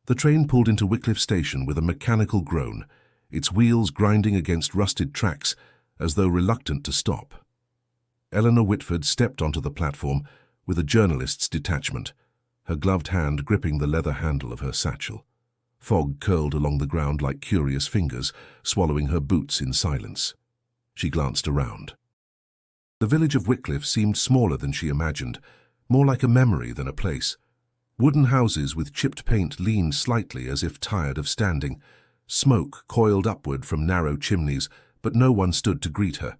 The train pulled into Wycliffe station with a mechanical groan, its wheels grinding against rusted tracks as though reluctant to stop. Eleanor Whitford stepped onto the platform with a journalist's detachment, her gloved hand gripping the leather handle of her satchel. Fog curled along the ground like curious fingers, swallowing her boots in silence. She glanced around. The village of Wycliffe seemed smaller than she imagined, more like a memory than a place. Wooden houses with chipped paint leaned slightly as if tired of standing. Smoke coiled upward from narrow chimneys, but no one stood to greet her.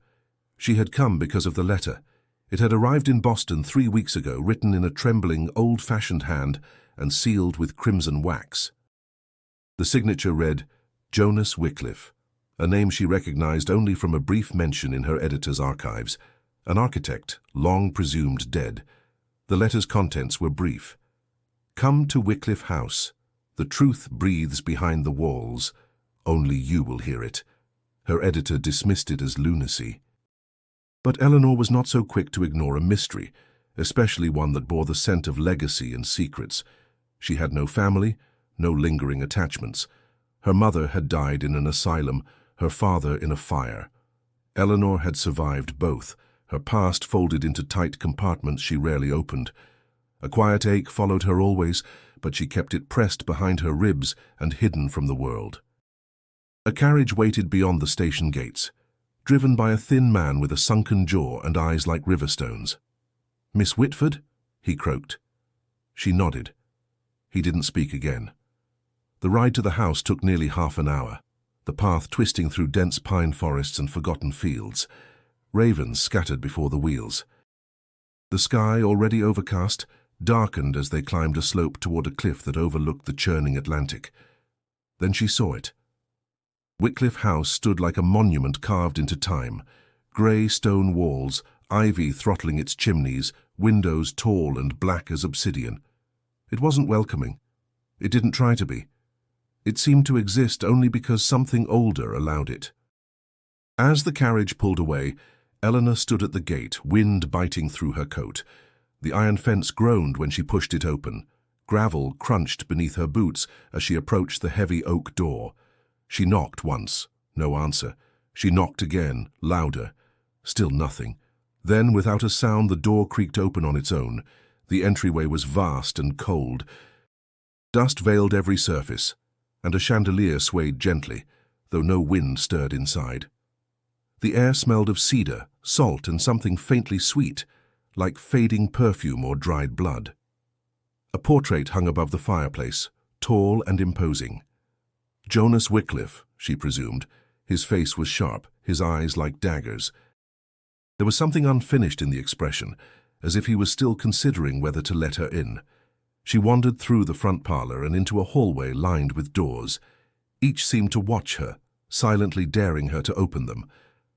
She had come because of the letter. It had arrived in Boston 3 weeks ago, written in a trembling, old-fashioned hand and sealed with crimson wax. The signature read, Jonas Wycliffe, a name she recognized only from a brief mention in her editor's archives. An architect, long presumed dead. The letter's contents were brief. Come to Wycliffe House. The truth breathes behind the walls. Only you will hear it. Her editor dismissed it as lunacy. But Eleanor was not so quick to ignore a mystery, especially one that bore the scent of legacy and secrets. She had no family, no lingering attachments. Her mother had died in an asylum, her father in a fire. Eleanor had survived both, her past folded into tight compartments she rarely opened. A quiet ache followed her always, but she kept it pressed behind her ribs and hidden from the world. A carriage waited beyond the station gates, driven by a thin man with a sunken jaw and eyes like river stones. "Miss Whitford?" he croaked. She nodded. He didn't speak again. The ride to the house took nearly half an hour, the path twisting through dense pine forests and forgotten fields. Ravens scattered before the wheels. The sky, already overcast, darkened as they climbed a slope toward a cliff that overlooked the churning Atlantic. Then she saw it. Wycliffe House stood like a monument carved into time. Grey stone walls, ivy throttling its chimneys, windows tall and black as obsidian. It wasn't welcoming. It didn't try to be. It seemed to exist only because something older allowed it. As the carriage pulled away, Eleanor stood at the gate, wind biting through her coat. The iron fence groaned when she pushed it open. Gravel crunched beneath her boots as she approached the heavy oak door. She knocked once, no answer. She knocked again, louder. Still nothing. Then, without a sound, the door creaked open on its own. The entryway was vast and cold. Dust veiled every surface, and a chandelier swayed gently, though no wind stirred inside. The air smelled of cedar, salt, and something faintly sweet, like fading perfume or dried blood. A portrait hung above the fireplace, tall and imposing. Jonas Wycliffe, she presumed. His face was sharp, his eyes like daggers. There was something unfinished in the expression, as if he was still considering whether to let her in. She wandered through the front parlor and into a hallway lined with doors. Each seemed to watch her, silently daring her to open them.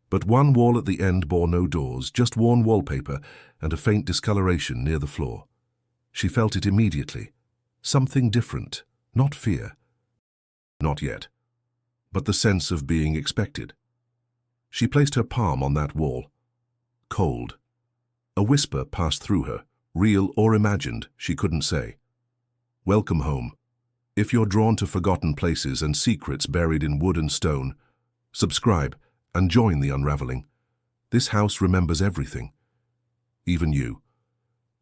But one wall at the end bore no doors, just worn wallpaper and a faint discoloration near the floor. She felt it immediately. Something different, not fear. Not yet, but the sense of being expected. She placed her palm on that wall. Cold. A whisper passed through her, real or imagined, she couldn't say. Welcome home. If you're drawn to forgotten places and secrets buried in wood and stone, subscribe and join the unraveling. This house remembers everything. Even you.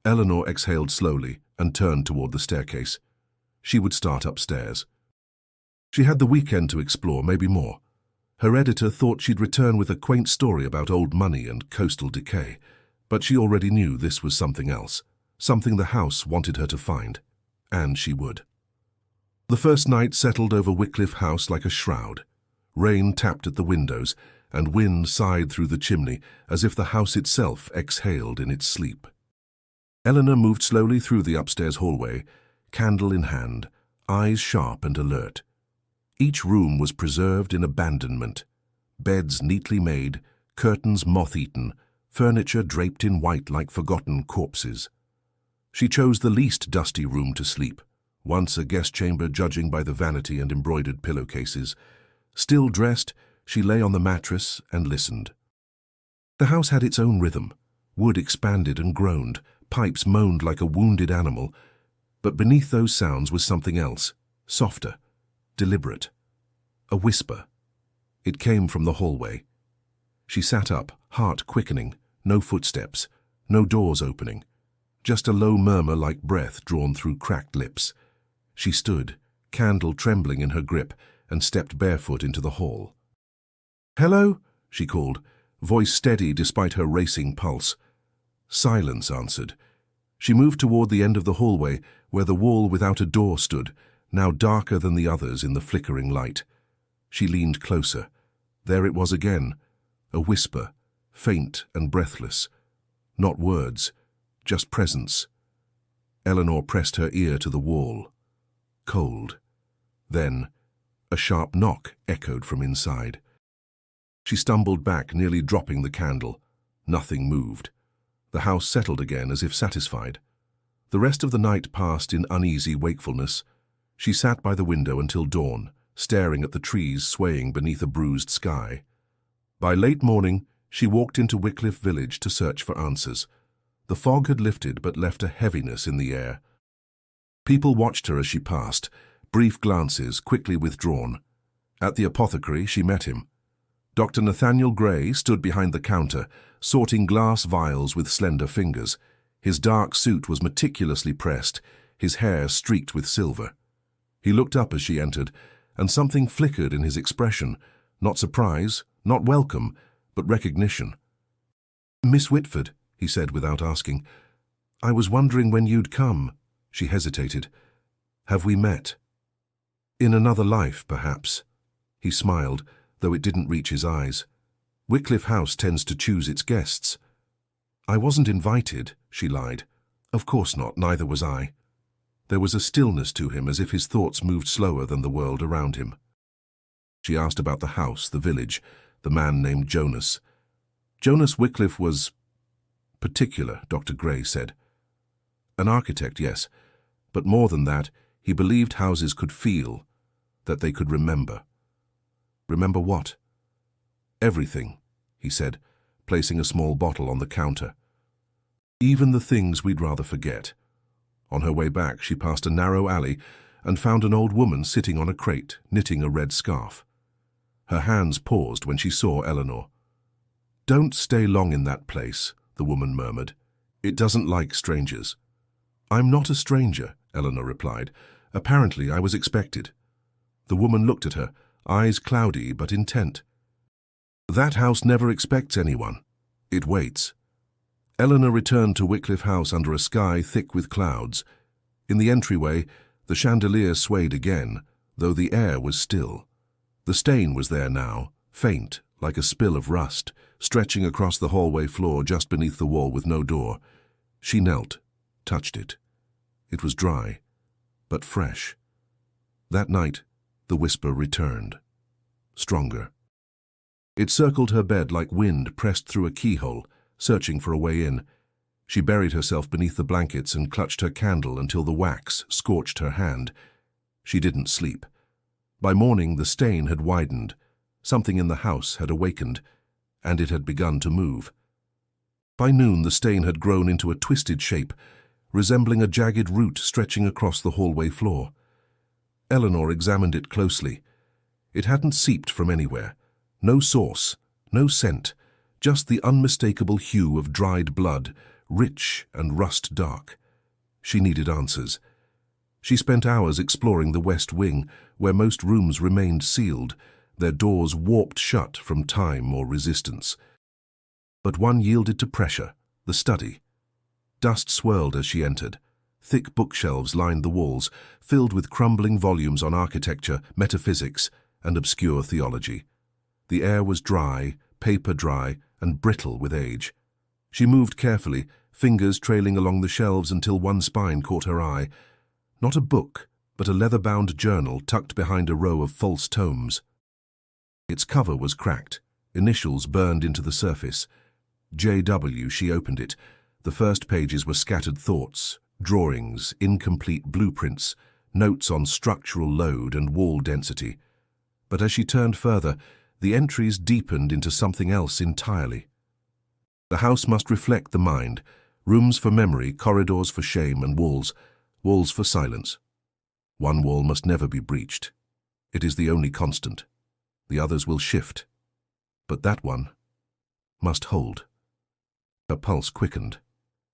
Eleanor exhaled slowly and turned toward the staircase. She would start upstairs. She had the weekend to explore, maybe more. Her editor thought she'd return with a quaint story about old money and coastal decay, but she already knew this was something else, something the house wanted her to find, and she would. The first night settled over Wycliffe House like a shroud. Rain tapped at the windows, and wind sighed through the chimney as if the house itself exhaled in its sleep. Eleanor moved slowly through the upstairs hallway, candle in hand, eyes sharp and alert. Each room was preserved in abandonment. Beds neatly made, curtains moth-eaten, furniture draped in white like forgotten corpses. She chose the least dusty room to sleep, once a guest chamber judging by the vanity and embroidered pillowcases. Still dressed, she lay on the mattress and listened. The house had its own rhythm. Wood expanded and groaned, pipes moaned like a wounded animal. But beneath those sounds was something else, softer, deliberate. A whisper. It came from the hallway. She sat up, heart quickening, no footsteps, no doors opening, just a low murmur like breath drawn through cracked lips. She stood, candle trembling in her grip, and stepped barefoot into the hall. "Hello?" she called, voice steady despite her racing pulse. Silence answered. She moved toward the end of the hallway, where the wall without a door stood, now darker than the others in the flickering light. She leaned closer. There it was again, a whisper, faint and breathless. Not words, just presence. Eleanor pressed her ear to the wall. Cold. Then, a sharp knock echoed from inside. She stumbled back, nearly dropping the candle. Nothing moved. The house settled again as if satisfied. The rest of the night passed in uneasy wakefulness. She sat by the window until dawn, staring at the trees swaying beneath a bruised sky. By late morning, she walked into Wycliffe village to search for answers. The fog had lifted but left a heaviness in the air. People watched her as she passed, brief glances quickly withdrawn. At the apothecary, she met him. Dr. Nathaniel Gray stood behind the counter, sorting glass vials with slender fingers. His dark suit was meticulously pressed, his hair streaked with silver. He looked up as she entered, and something flickered in his expression, not surprise, not welcome, but recognition. "Miss Whitford," he said without asking. "I was wondering when you'd come." She hesitated. "Have we met?" "In another life, perhaps." He smiled, though it didn't reach his eyes. "Wycliffe House tends to choose its guests." "I wasn't invited," she lied. "Of course not, neither was I." There was a stillness to him, as if his thoughts moved slower than the world around him. She asked about the house, the village, the man named Jonas. Jonas Wycliffe was particular, Dr. Gray said. An architect, yes, but more than that, he believed houses could feel, that they could remember. Remember what? Everything, he said, placing a small bottle on the counter. Even the things we'd rather forget. On her way back, she passed a narrow alley and found an old woman sitting on a crate, knitting a red scarf. Her hands paused when she saw Eleanor. "Don't stay long in that place," the woman murmured. "It doesn't like strangers." "I'm not a stranger," Eleanor replied. "Apparently I was expected." The woman looked at her, eyes cloudy but intent. "That house never expects anyone. It waits." Eleanor returned to Wycliffe House under a sky thick with clouds. In the entryway, the chandelier swayed again, though the air was still. The stain was there now, faint, like a spill of rust, stretching across the hallway floor just beneath the wall with no door. She knelt, touched it. It was dry, but fresh. That night, the whisper returned. Stronger. It circled her bed like wind pressed through a keyhole, searching for a way in. She buried herself beneath the blankets and clutched her candle until the wax scorched her hand. She didn't sleep. By morning, the stain had widened. Something in the house had awakened, and it had begun to move. By noon, the stain had grown into a twisted shape, resembling a jagged root stretching across the hallway floor. Eleanor examined it closely. It hadn't seeped from anywhere. No source, no scent, just the unmistakable hue of dried blood, rich and rust-dark. She needed answers. She spent hours exploring the west wing, where most rooms remained sealed, their doors warped shut from time or resistance. But one yielded to pressure, the study. Dust swirled as she entered. Thick bookshelves lined the walls, filled with crumbling volumes on architecture, metaphysics, and obscure theology. The air was dry, paper dry, and brittle with age. She moved carefully, fingers trailing along the shelves until one spine caught her eye. Not a book, but a leather-bound journal tucked behind a row of false tomes. Its cover was cracked, initials burned into the surface. J.W. She opened it. The first pages were scattered thoughts, drawings, incomplete blueprints, notes on structural load and wall density. But as she turned further, the entries deepened into something else entirely. The house must reflect the mind, rooms for memory, corridors for shame, and walls for silence. One wall must never be breached. It is the only constant. The others will shift. But that one must hold. Her pulse quickened.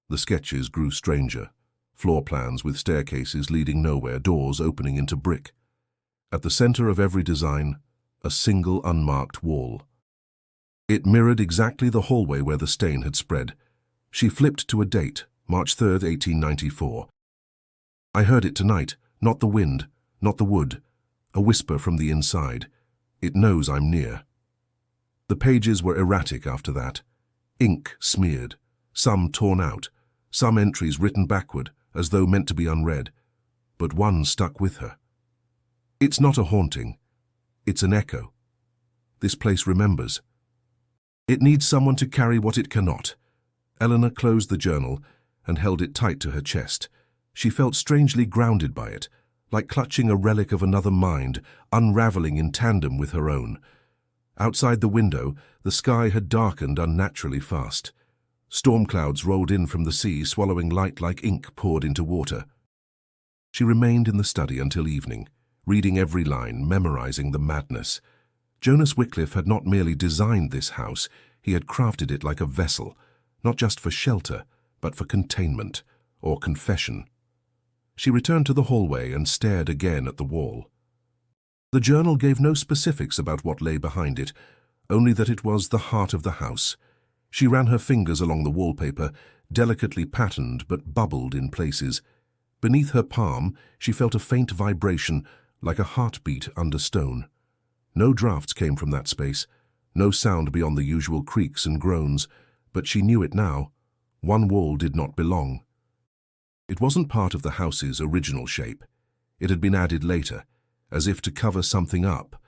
The sketches grew stranger. Floor plans with staircases leading nowhere, doors opening into brick. At the center of every design, a single unmarked wall. It mirrored exactly the hallway where the stain had spread. She flipped to a date, March 3rd, 1894. I heard it tonight, not the wind, not the wood. A whisper from the inside. It knows I'm near. The pages were erratic after that. Ink smeared, some torn out, some entries written backward, as though meant to be unread. But one stuck with her. It's not a haunting. It's an echo. This place remembers. It needs someone to carry what it cannot. Eleanor closed the journal and held it tight to her chest. She felt strangely grounded by it, like clutching a relic of another mind, unraveling in tandem with her own. Outside the window, the sky had darkened unnaturally fast. Storm clouds rolled in from the sea, swallowing light like ink poured into water. She remained in the study until evening, reading every line, memorizing the madness. Jonas Wycliffe had not merely designed this house, he had crafted it like a vessel, not just for shelter, but for containment, or confession. She returned to the hallway and stared again at the wall. The journal gave no specifics about what lay behind it, only that it was the heart of the house. She ran her fingers along the wallpaper, delicately patterned but bubbled in places. Beneath her palm, she felt a faint vibration, like a heartbeat under stone. No drafts came from that space, no sound beyond the usual creaks and groans, but she knew it now. One wall did not belong. It wasn't part of the house's original shape. It had been added later, as if to cover something up.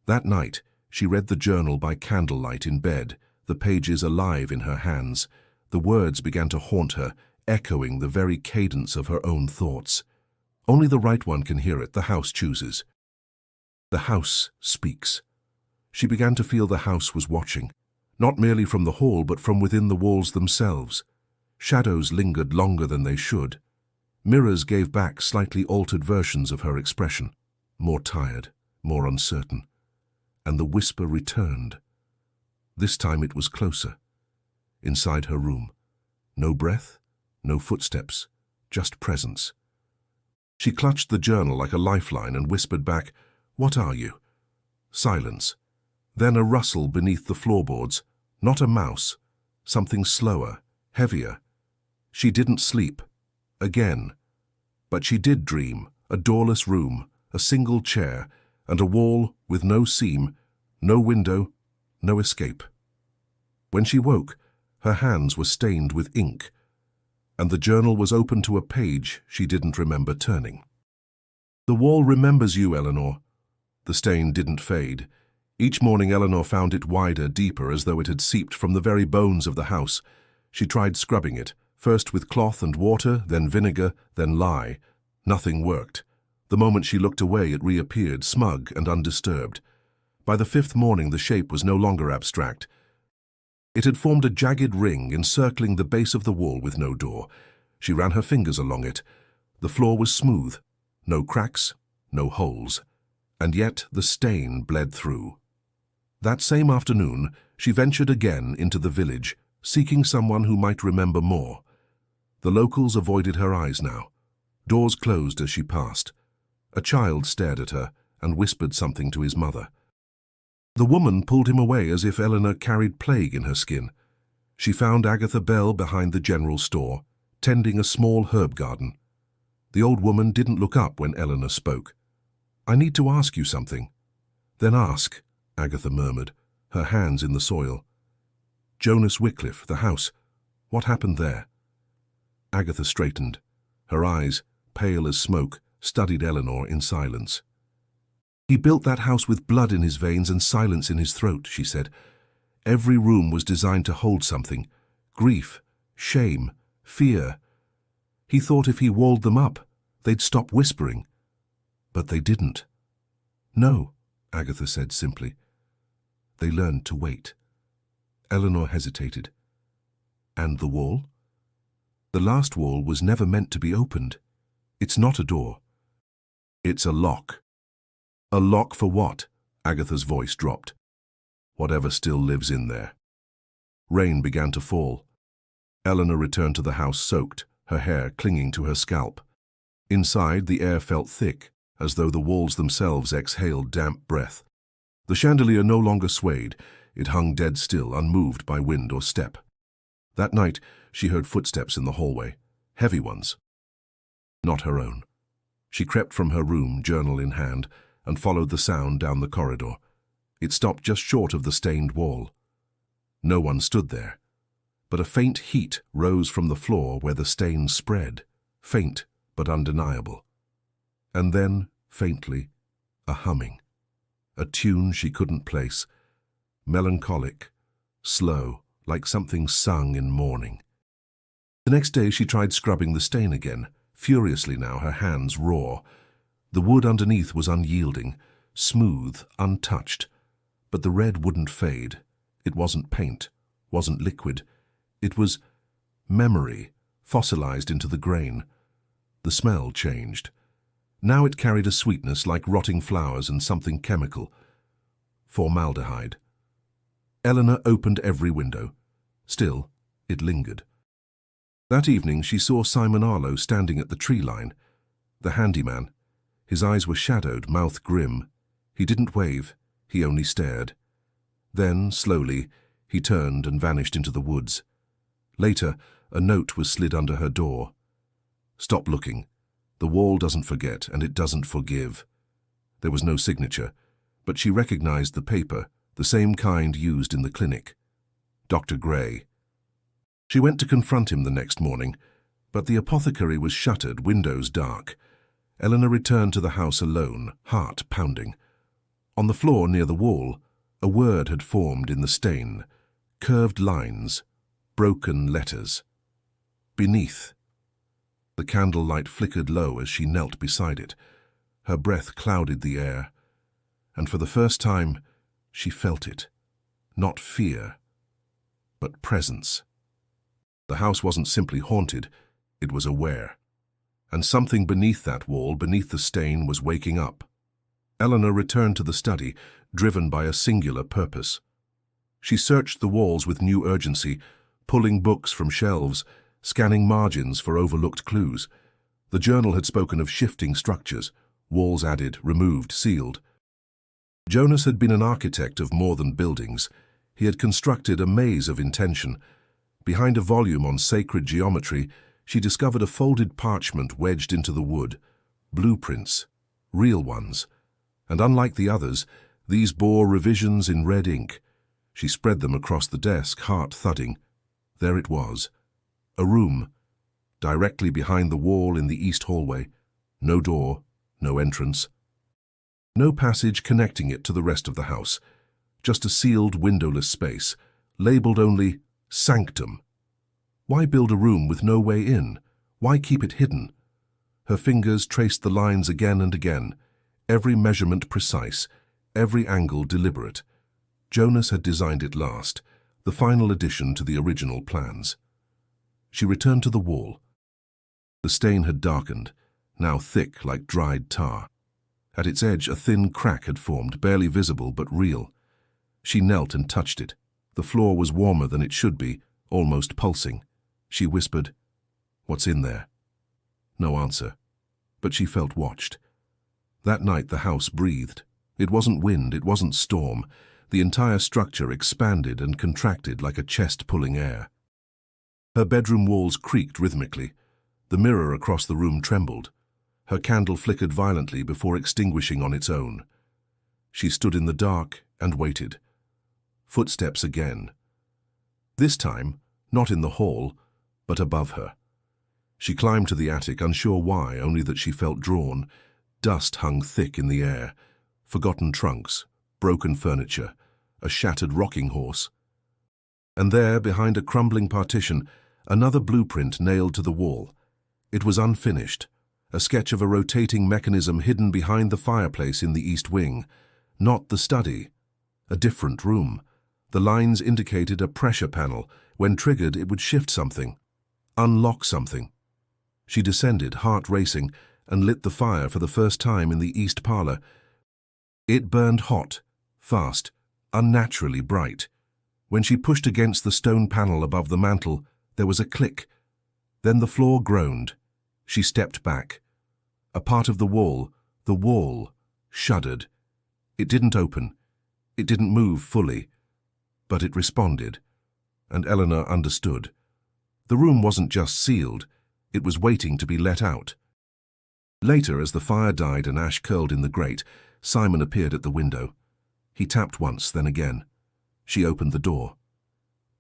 That night, she read the journal by candlelight in bed, the pages alive in her hands. The words began to haunt her, echoing the very cadence of her own thoughts. Only the right one can hear it, the house chooses. The house speaks. She began to feel the house was watching, not merely from the hall but from within the walls themselves. Shadows lingered longer than they should. Mirrors gave back slightly altered versions of her expression, more tired, more uncertain. And the whisper returned. This time it was closer, inside her room. No breath, no footsteps, just presence. She clutched the journal like a lifeline and whispered back, "What are you?" Silence. Then a rustle beneath the floorboards. Not a mouse. Something slower, heavier. She didn't sleep. Again. But she did dream. A doorless room, a single chair, and a wall with no seam, no window, no escape. When she woke, her hands were stained with ink, and the journal was open to a page she didn't remember turning. "The wall remembers you, Eleanor." The stain didn't fade. Each morning Eleanor found it wider, deeper, as though it had seeped from the very bones of the house. She tried scrubbing it, first with cloth and water, then vinegar, then lye. Nothing worked. The moment she looked away, it reappeared, smug and undisturbed. By the fifth morning, the shape was no longer abstract. It had formed a jagged ring encircling the base of the wall with no door. She ran her fingers along it. The floor was smooth. No cracks, no holes. And yet the stain bled through. That same afternoon, she ventured again into the village, seeking someone who might remember more. The locals avoided her eyes now. Doors closed as she passed. A child stared at her and whispered something to his mother. The woman pulled him away as if Eleanor carried plague in her skin. She found Agatha Bell behind the general store, tending a small herb garden. The old woman didn't look up when Eleanor spoke. "I need to ask you something." "Then ask," Agatha murmured, her hands in the soil. "Jonas Wycliffe, the house. What happened there?" Agatha straightened. Her eyes, pale as smoke, studied Eleanor in silence. "He built that house with blood in his veins and silence in his throat," she said. "Every room was designed to hold something. Grief, shame, fear. He thought if he walled them up, they'd stop whispering. But they didn't." "No," Agatha said simply. "They learned to wait." Eleanor hesitated. "And the wall?" "The last wall was never meant to be opened. It's not a door. It's a lock. A lock for what? Agatha's voice dropped. Whatever still lives in there. Rain began to fall. Eleanor returned to the house soaked, her hair clinging to her scalp. Inside, the air felt thick, as though the walls themselves exhaled damp breath. The chandelier no longer swayed. It hung dead still, unmoved by wind or step. That night, she heard footsteps in the hallway, heavy ones. Not her own. She crept from her room, journal in hand, and followed the sound down the corridor. It stopped just short of the stained wall. No one stood there, but a faint heat rose from the floor where the stain spread, faint but undeniable. And then, faintly, a humming, a tune she couldn't place, melancholic, slow, like something sung in mourning. The next day she tried scrubbing the stain again, furiously now, her hands raw. The wood underneath was unyielding, smooth, untouched, but the red wouldn't fade. It wasn't paint, wasn't liquid. It was memory, fossilized into the grain. The smell changed. Now it carried a sweetness like rotting flowers and something chemical. Formaldehyde. Eleanor opened every window. Still, it lingered. That evening she saw Simon Arlo standing at the tree line. The handyman. His eyes were shadowed, mouth grim. He didn't wave, he only stared. Then, slowly, he turned and vanished into the woods. Later, a note was slid under her door. Stop looking. The wall doesn't forget, and it doesn't forgive. There was no signature, but she recognized the paper, the same kind used in the clinic. Dr. Gray. She went to confront him the next morning, but the apothecary was shuttered, windows dark. Eleanor returned to the house alone, heart pounding. On the floor near the wall, a word had formed in the stain, curved lines, broken letters. Beneath. The candlelight flickered low as she knelt beside it. Her breath clouded the air, and for the first time she felt it. Not fear, but presence. The house wasn't simply haunted, it was aware. And something beneath that wall, beneath the stain, was waking up. Eleanor returned to the study, driven by a singular purpose. She searched the walls with new urgency, pulling books from shelves, scanning margins for overlooked clues. The journal had spoken of shifting structures, walls added, removed, sealed. Jonas had been an architect of more than buildings. He had constructed a maze of intention. Behind a volume on sacred geometry, she discovered a folded parchment wedged into the wood. Blueprints, real ones. And unlike the others, these bore revisions in red ink. She spread them across the desk, heart thudding. There it was. A room, directly behind the wall in the east hallway. No door, no entrance. No passage connecting it to the rest of the house. Just a sealed, windowless space, labeled only Sanctum. Why build a room with no way in? Why keep it hidden? Her fingers traced the lines again and again, every measurement precise, every angle deliberate. Jonas had designed it last, the final addition to the original plans. She returned to the wall. The stain had darkened, now thick like dried tar. At its edge, a thin crack had formed, barely visible but real. She knelt and touched it. The floor was warmer than it should be, almost pulsing. She whispered, "What's in there?" No answer, but she felt watched. That night the house breathed. It wasn't wind, it wasn't storm. The entire structure expanded and contracted like a chest pulling air. Her bedroom walls creaked rhythmically. The mirror across the room trembled. Her candle flickered violently before extinguishing on its own. She stood in the dark and waited. Footsteps again. This time, not in the hall, but above her. She climbed to the attic, unsure why, only that she felt drawn. Dust hung thick in the air. Forgotten trunks, broken furniture, a shattered rocking horse. And there, behind a crumbling partition, another blueprint nailed to the wall. It was unfinished, a sketch of a rotating mechanism hidden behind the fireplace in the east wing. Not the study, a different room. The lines indicated a pressure panel. When triggered, it would shift something, unlock something. She descended, heart racing, and lit the fire for the first time in the east parlour. It burned hot, fast, unnaturally bright. When she pushed against the stone panel above the mantel, there was a click. Then the floor groaned. She stepped back. A part of the wall, shuddered. It didn't open. It didn't move fully. But it responded. And Eleanor understood. The room wasn't just sealed. It was waiting to be let out. Later, as the fire died and ash curled in the grate, Simon appeared at the window. He tapped once, then again. She opened the door.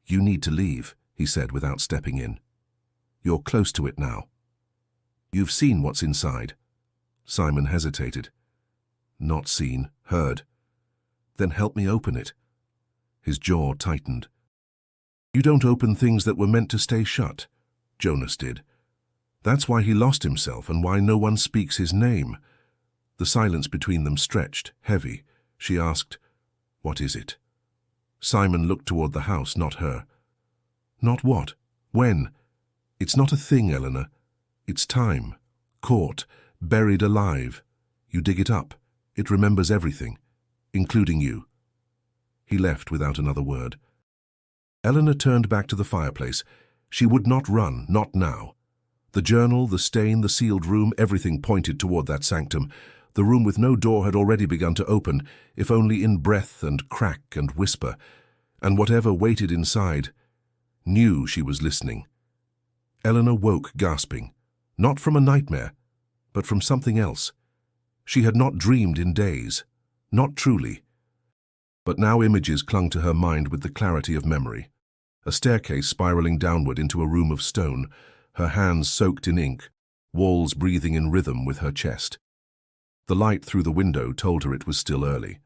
"You need to leave," he said without stepping in. "You're close to it now." "You've seen what's inside." Simon hesitated. "Not seen, heard." "Then help me open it." His jaw tightened. "You don't open things that were meant to stay shut." Jonas did. "That's why he lost himself and why no one speaks his name." The silence between them stretched, heavy. She asked, "What is it?" Simon looked toward the house, not her. "Not what? When?" "It's not a thing, Eleanor. It's time. Caught. Buried alive. You dig it up. It remembers everything, including you." He left without another word. Eleanor turned back to the fireplace. She would not run, not now. The journal, the stain, the sealed room, everything pointed toward that sanctum. The room with no door had already begun to open, if only in breath and crack and whisper. And whatever waited inside knew she was listening. Eleanor woke gasping, not from a nightmare, but from something else. She had not dreamed in days, not truly. But now images clung to her mind with the clarity of memory. A staircase spiraling downward into a room of stone, her hands soaked in ink, walls breathing in rhythm with her chest. The light through the window told her it was still early.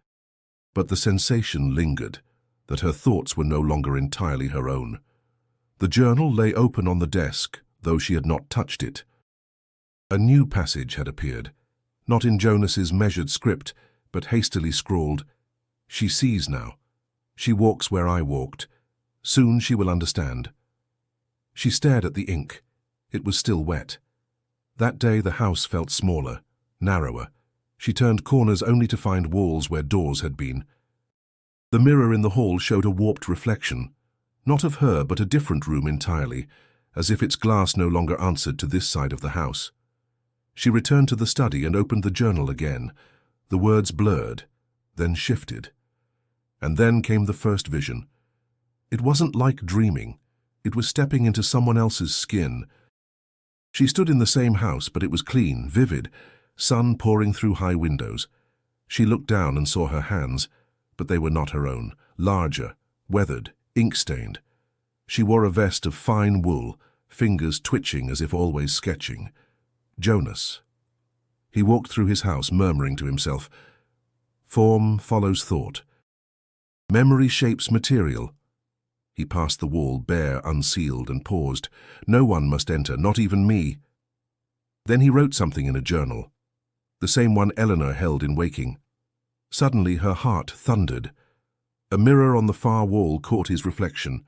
But the sensation lingered, that her thoughts were no longer entirely her own. The journal lay open on the desk, though she had not touched it. A new passage had appeared, not in Jonas's measured script, but hastily scrawled, "She sees now. She walks where I walked. Soon she will understand." She stared at the ink. It was still wet. That day the house felt smaller, narrower. She turned corners only to find walls where doors had been. The mirror in the hall showed a warped reflection, not of her but a different room entirely, as if its glass no longer answered to this side of the house. She returned to the study and opened the journal again. The words blurred, then shifted. And then came the first vision. It wasn't like dreaming. It was stepping into someone else's skin. She stood in the same house, but it was clean, vivid, sun pouring through high windows. She looked down and saw her hands, but they were not her own, larger, weathered, ink-stained. She wore a vest of fine wool, fingers twitching as if always sketching. Jonas. He walked through his house, murmuring to himself. Form follows thought. Memory shapes material. He passed the wall, bare, unsealed, and paused. No one must enter, not even me. Then he wrote something in a journal, the same one Eleanor held in waking. Suddenly her heart thundered. A mirror on the far wall caught his reflection.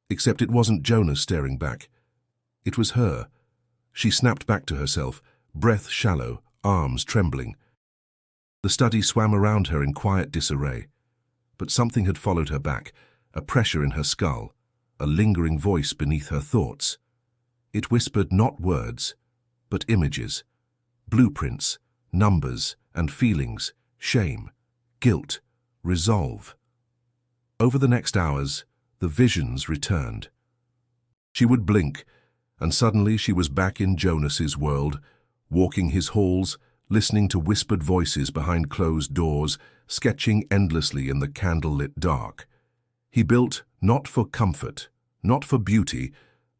Except it wasn't Jonas staring back. It was her. She snapped back to herself, breath shallow, arms trembling. The study swam around her in quiet disarray. But something had followed her back, a pressure in her skull, a lingering voice beneath her thoughts. It whispered not words, but images, blueprints, numbers and feelings, shame, guilt, resolve. Over the next hours, the visions returned. She would blink, and suddenly she was back in Jonas's world, walking his halls, listening to whispered voices behind closed doors, sketching endlessly in the candle-lit dark. He built not for comfort, not for beauty,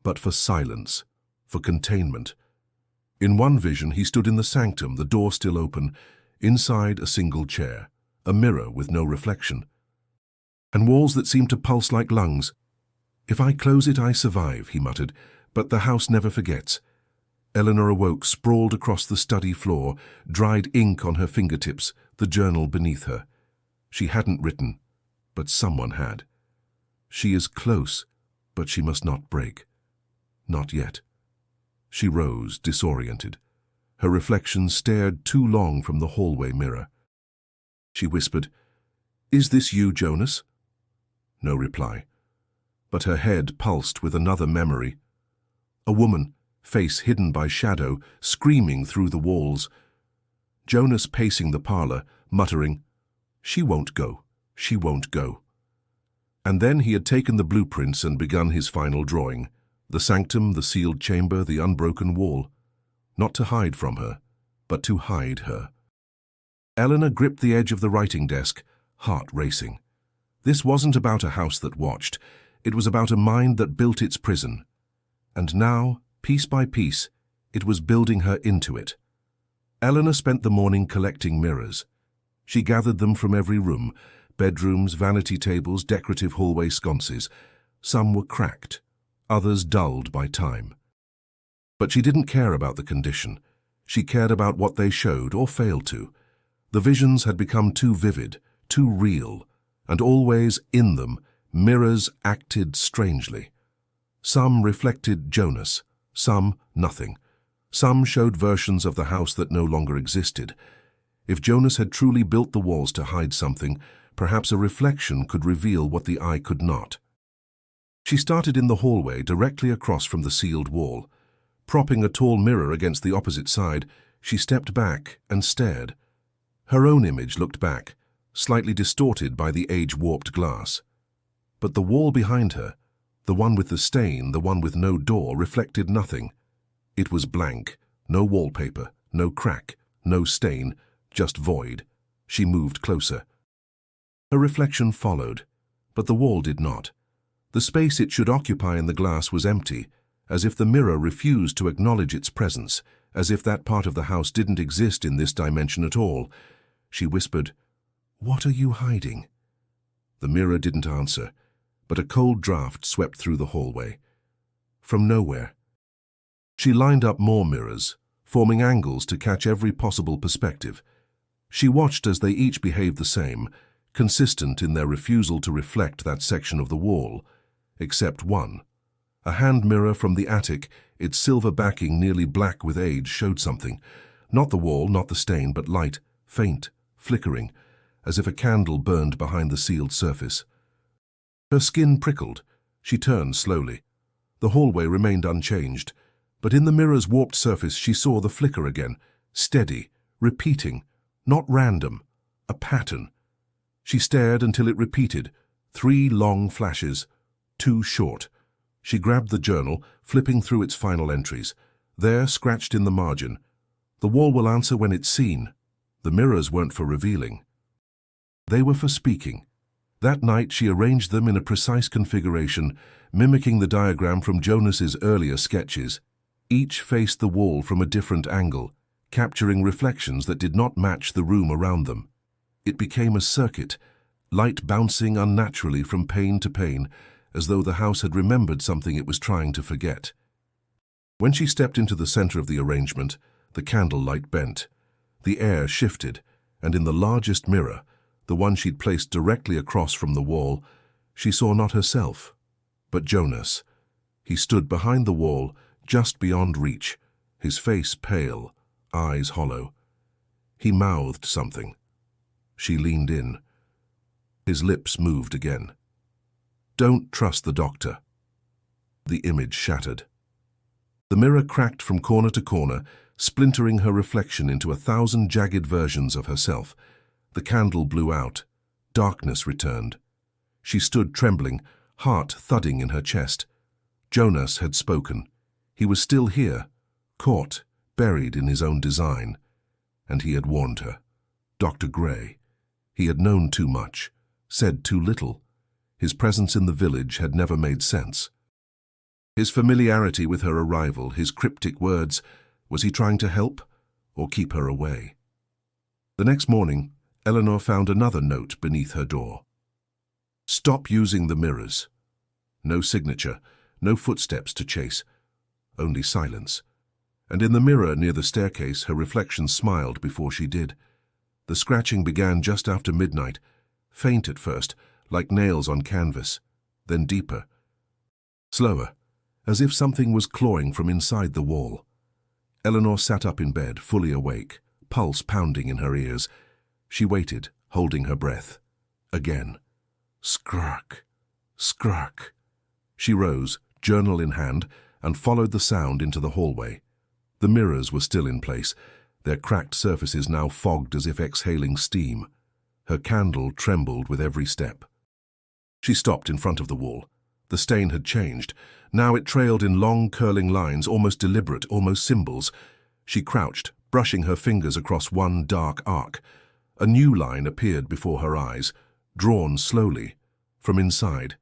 but for silence, for containment. In one vision he stood in the sanctum, the door still open, inside a single chair, a mirror with no reflection, and walls that seemed to pulse like lungs. "If I close it, I survive," he muttered, "but the house never forgets." Eleanor awoke, sprawled across the study floor, dried ink on her fingertips, the journal beneath her. She hadn't written, but someone had. She is close, but she must not break. Not yet. She rose, disoriented. Her reflection stared too long from the hallway mirror. She whispered, "Is this you, Jonas?" No reply. But her head pulsed with another memory. A woman, face hidden by shadow, screaming through the walls. Jonas pacing the parlor, muttering, "She won't go, she won't go." And then he had taken the blueprints and begun his final drawing. The sanctum, the sealed chamber, the unbroken wall. Not to hide from her, but to hide her. Eleanor gripped the edge of the writing desk, heart racing. This wasn't about a house that watched. It was about a mind that built its prison. And now, piece by piece, it was building her into it. Eleanor spent the morning collecting mirrors. She gathered them from every room, bedrooms, vanity tables, decorative hallway sconces. Some were cracked, others dulled by time. But she didn't care about the condition. She cared about what they showed or failed to. The visions had become too vivid, too real, and always in them, mirrors acted strangely. Some reflected Jonas, some nothing. Some showed versions of the house that no longer existed. If Jonas had truly built the walls to hide something, perhaps a reflection could reveal what the eye could not. She started in the hallway directly across from the sealed wall. Propping a tall mirror against the opposite side, she stepped back and stared. Her own image looked back, slightly distorted by the age-warped glass. But the wall behind her, the one with the stain, the one with no door, reflected nothing. It was blank, no wallpaper, no crack, no stain, just void. She moved closer. Her reflection followed, but the wall did not. The space it should occupy in the glass was empty, as if the mirror refused to acknowledge its presence, as if that part of the house didn't exist in this dimension at all. She whispered, "What are you hiding?" The mirror didn't answer, but a cold draft swept through the hallway. From nowhere. She lined up more mirrors, forming angles to catch every possible perspective. She watched as they each behaved the same, consistent in their refusal to reflect that section of the wall, except one. A hand mirror from the attic, its silver backing nearly black with age, showed something. Not the wall, not the stain, but light, faint, flickering, as if a candle burned behind the sealed surface. Her skin prickled. She turned slowly. The hallway remained unchanged, but in the mirror's warped surface she saw the flicker again, steady, repeating, not random, a pattern. She stared until it repeated, 3 long flashes, 2 short. She grabbed the journal, flipping through its final entries. There, scratched in the margin, "The wall will answer when it's seen." The mirrors weren't for revealing. They were for speaking. That night she arranged them in a precise configuration, mimicking the diagram from Jonas's earlier sketches. Each faced the wall from a different angle, capturing reflections that did not match the room around them. It became a circuit, light bouncing unnaturally from pane to pane, as though the house had remembered something it was trying to forget. When she stepped into the center of the arrangement, the candlelight bent. The air shifted, and in the largest mirror, the one she'd placed directly across from the wall, she saw not herself, but Jonas. He stood behind the wall, just beyond reach, his face pale, eyes hollow. He mouthed something. She leaned in. His lips moved again. "Don't trust the doctor." The image shattered. The mirror cracked from corner to corner, splintering her reflection into 1,000 jagged versions of herself. The candle blew out. Darkness returned. She stood trembling, heart thudding in her chest. Jonas had spoken. He was still here, caught, buried in his own design. And he had warned her. Dr. Gray. He had known too much, said too little. His presence in the village had never made sense. His familiarity with her arrival, his cryptic words, was he trying to help or keep her away? The next morning, Eleanor found another note beneath her door. "Stop using the mirrors." No signature, no footsteps to chase, only silence. And in the mirror near the staircase, her reflection smiled before she did. The scratching began just after midnight, faint at first, like nails on canvas, then deeper, slower, as if something was clawing from inside the wall. Eleanor sat up in bed, fully awake, pulse pounding in her ears. She waited, holding her breath. Again. Skrrk, skrrk. She rose, journal in hand, and followed the sound into the hallway. The mirrors were still in place, their cracked surfaces now fogged as if exhaling steam. Her candle trembled with every step. She stopped in front of the wall. The stain had changed. Now it trailed in long, curling lines, almost deliberate, almost symbols. She crouched, brushing her fingers across one dark arc. A new line appeared before her eyes, drawn slowly, from inside.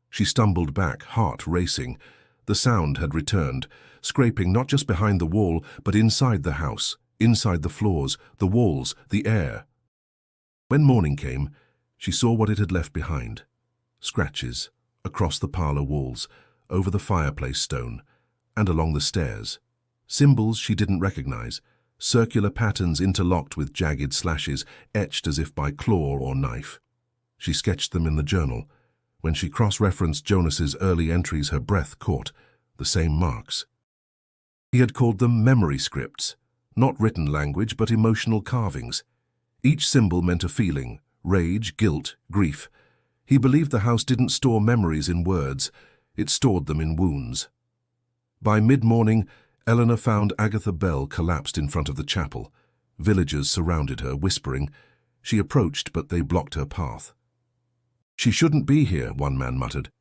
She stumbled back, heart racing. The sound had returned, scraping not just behind the wall, but inside the house, inside the floors, the walls, the air. When morning came, she saw what it had left behind. Scratches, across the parlor walls, over the fireplace stone, and along the stairs. Symbols she didn't recognize, circular patterns interlocked with jagged slashes, etched as if by claw or knife. She sketched them in the journal. When she cross-referenced Jonas's early entries, her breath caught the same marks. He had called them memory scripts, not written language but emotional carvings. Each symbol meant a feeling, rage, guilt, grief. He believed the house didn't store memories in words, it stored them in wounds. By mid-morning, Eleanor found Agatha Bell collapsed in front of the chapel. Villagers surrounded her, whispering. She approached, but they blocked her path. "She shouldn't be here," one man muttered.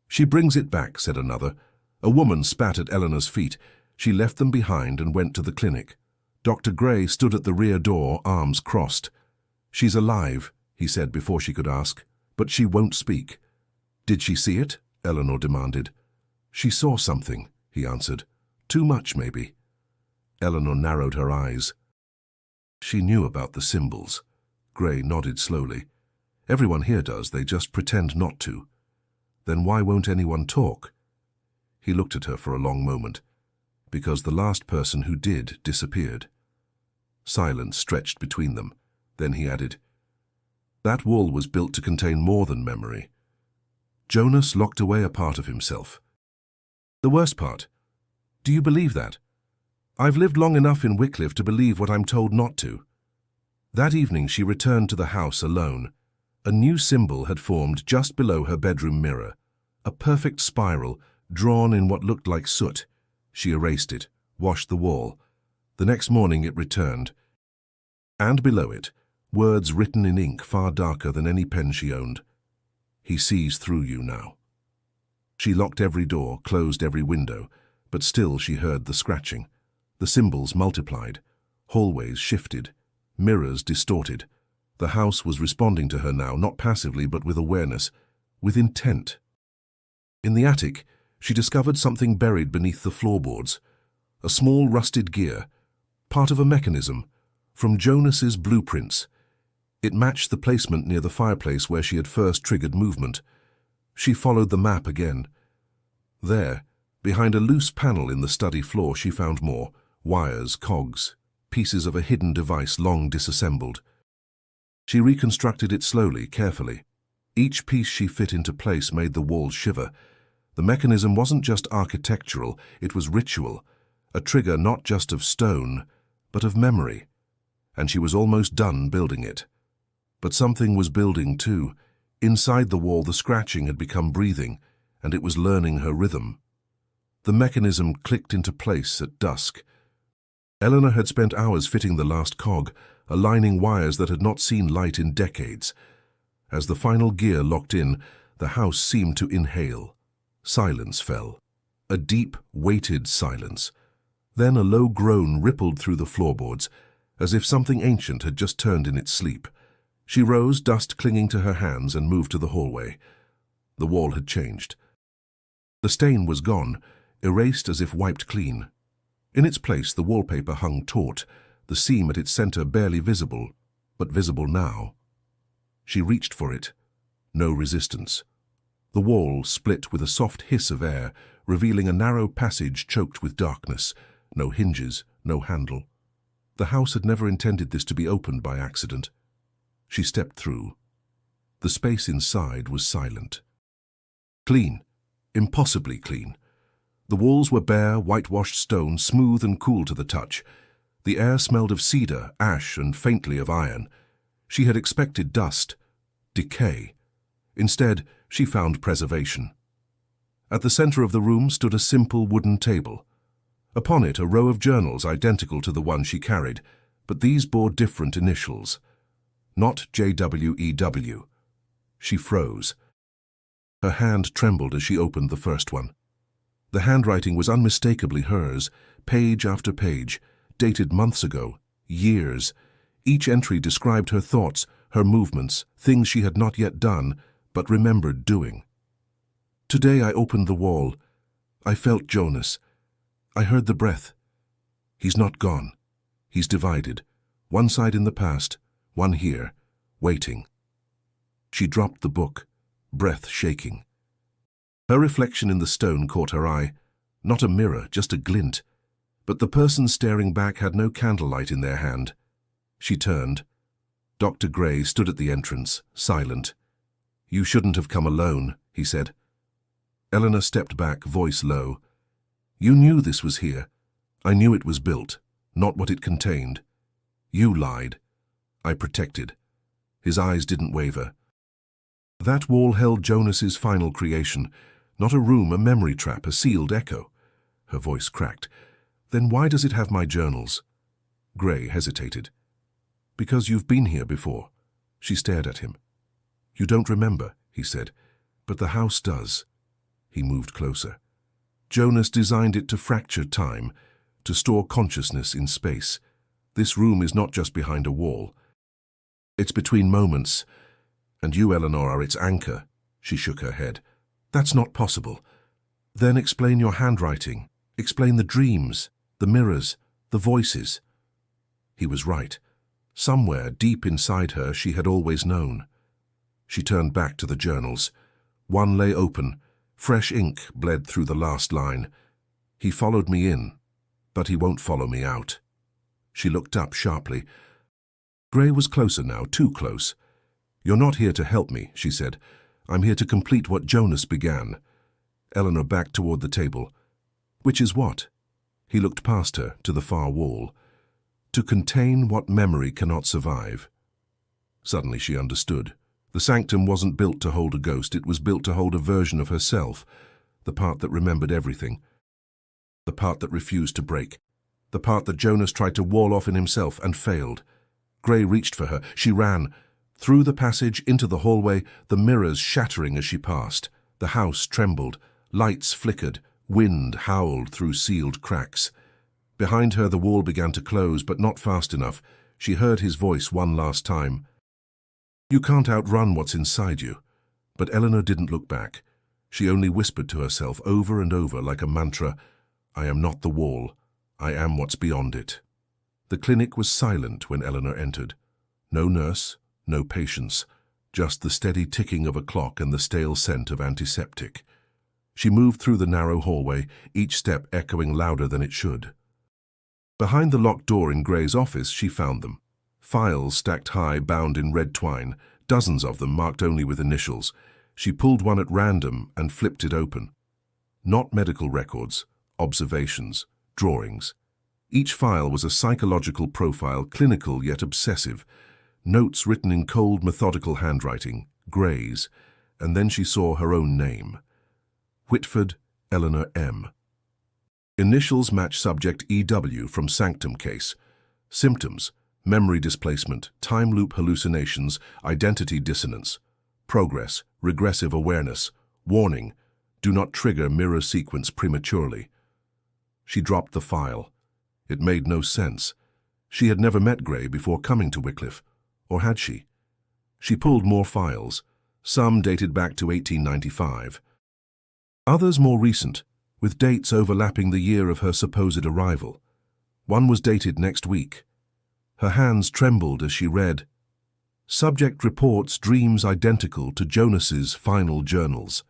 "She brings it back," said another. A woman spat at Eleanor's feet. She left them behind and went to the clinic. Dr. Gray stood at the rear door, arms crossed. "She's alive," he said before she could ask, "but she won't speak." "Did she see it?" Eleanor demanded. "She saw something," he answered. "Too much, maybe." Eleanor narrowed her eyes. She knew about the symbols. Gray nodded slowly. "Everyone here does, they just pretend not to." "Then why won't anyone talk?" He looked at her for a long moment. "Because the last person who did disappeared." Silence stretched between them. Then he added, "That wall was built to contain more than memory. Jonas locked away a part of himself." "The worst part? Do you believe that?" "I've lived long enough in Wycliffe to believe what I'm told not to." That evening she returned to the house alone. A new symbol had formed just below her bedroom mirror. A perfect spiral, drawn in what looked like soot. She erased it, washed the wall. The next morning it returned. And below it, words written in ink far darker than any pen she owned. "He sees through you now." She locked every door, closed every window, but still she heard the scratching. The symbols multiplied. Hallways shifted. Mirrors distorted. The house was responding to her now, not passively but with awareness, with intent. In the attic, she discovered something buried beneath the floorboards. A small rusted gear, part of a mechanism, from Jonas's blueprints. It matched the placement near the fireplace where she had first triggered movement. She followed the map again. There, behind a loose panel in the study floor, she found more. Wires, cogs, pieces of a hidden device long disassembled. She reconstructed it slowly, carefully. Each piece she fit into place made the walls shiver. The mechanism wasn't just architectural, it was ritual, a trigger not just of stone, but of memory. And she was almost done building it. But something was building too. Inside the wall, the scratching had become breathing, and it was learning her rhythm. The mechanism clicked into place at dusk. Eleanor had spent hours fitting the last cog, aligning wires that had not seen light in decades. As the final gear locked in, the house seemed to inhale. Silence fell. A deep, weighted silence. Then a low groan rippled through the floorboards, as if something ancient had just turned in its sleep. She rose, dust clinging to her hands, and moved to the hallway. The wall had changed. The stain was gone, erased as if wiped clean. In its place, the wallpaper hung taut, the seam at its center barely visible, but visible now. She reached for it. No resistance. The wall split with a soft hiss of air, revealing a narrow passage choked with darkness. No hinges, no handle. The house had never intended this to be opened by accident. She stepped through. The space inside was silent. Clean. Impossibly clean. The walls were bare, whitewashed stone, smooth and cool to the touch. The air smelled of cedar, ash, and faintly of iron. She had expected dust, decay. Instead, she found preservation. At the center of the room stood a simple wooden table. Upon it, a row of journals identical to the one she carried, but these bore different initials. Not JWEW. She froze. Her hand trembled as she opened the first one. The handwriting was unmistakably hers, page after page, dated months ago, years. Each entry described her thoughts, her movements, things she had not yet done, but remembered doing. Today I opened the wall. I felt Jonas. I heard the breath. He's not gone. He's divided. One side in the past, one here, waiting. She dropped the book, breath shaking. Her reflection in the stone caught her eye. Not a mirror, just a glint. But the person staring back had no candlelight in their hand. She turned. Dr. Gray stood at the entrance, silent. "You shouldn't have come alone," he said. Eleanor stepped back, voice low. "You knew this was here. I knew it was built, not what it contained. You lied. I protected." His eyes didn't waver. That wall held Jonas's final creation, not a room, a memory trap, a sealed echo. Her voice cracked. "Then why does it have my journals?" Gray hesitated. "Because you've been here before." She stared at him. "You don't remember," he said, "but the house does." He moved closer. Jonas designed it to fracture time, to store consciousness in space. This room is not just behind a wall. It's between moments, and you, Eleanor, are its anchor. She shook her head. "That's not possible." "Then explain your handwriting. Explain the dreams, the mirrors, the voices." He was right. Somewhere, deep inside her, she had always known. She turned back to the journals. One lay open. Fresh ink bled through the last line. "He followed me in, but he won't follow me out." She looked up sharply. Gray was closer now, too close. "You're not here to help me," she said. "I'm here to complete what Jonas began." Eleanor backed toward the table. "Which is what?" He looked past her, to the far wall. "To contain what memory cannot survive." Suddenly she understood. The sanctum wasn't built to hold a ghost, it was built to hold a version of herself, the part that remembered everything, the part that refused to break, the part that Jonas tried to wall off in himself and failed. Gray reached for her. She ran. Through the passage, into the hallway, the mirrors shattering as she passed. The house trembled. Lights flickered. Wind howled through sealed cracks. Behind her the wall began to close, but not fast enough. She heard his voice one last time. "You can't outrun what's inside you." But Eleanor didn't look back. She only whispered to herself over and over like a mantra, "I am not the wall. I am what's beyond it." The clinic was silent when Eleanor entered. No nurse, no patients, just the steady ticking of a clock and the stale scent of antiseptic. She moved through the narrow hallway, each step echoing louder than it should. Behind the locked door in Gray's office, she found them. Files stacked high, bound in red twine, dozens of them marked only with initials. She pulled one at random and flipped it open. Not medical records, observations, drawings. Each file was a psychological profile, clinical yet obsessive. Notes written in cold, methodical handwriting, Gray's, and then she saw her own name. Whitford Eleanor M. Initials match subject EW from Sanctum case. Symptoms: memory displacement, time loop hallucinations, identity dissonance. Progress: regressive awareness. Warning: do not trigger mirror sequence prematurely. She dropped the file. It made no sense. She had never met Gray before coming to Wycliffe, or had she? She pulled more files. Some dated back to 1895. Others more recent, with dates overlapping the year of her supposed arrival. One was dated next week. Her hands trembled as she read. Subject reports dreams identical to Jonas's final journals.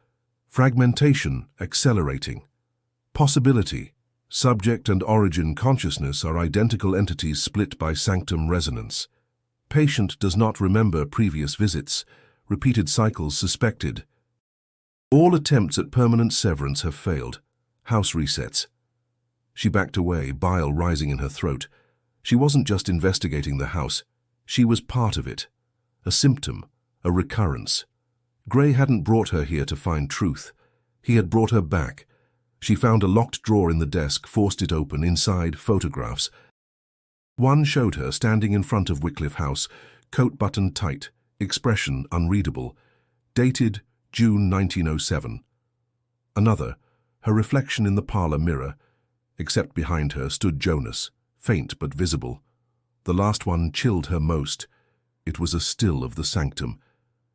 Fragmentation accelerating. Possibility: subject and origin consciousness are identical entities split by sanctum resonance. Patient does not remember previous visits. Repeated cycles suspected. All attempts at permanent severance have failed. House resets. She backed away, bile rising in her throat. She wasn't just investigating the house. She was part of it. A symptom, a recurrence. Gray hadn't brought her here to find truth. He had brought her back. She found a locked drawer in the desk, forced it open. Inside, photographs. One showed her standing in front of Wycliffe House, coat buttoned tight, expression unreadable, dated June 1907. Another, her reflection in the parlor mirror, except behind her stood Jonas, faint but visible. The last one chilled her most. It was a still of the sanctum.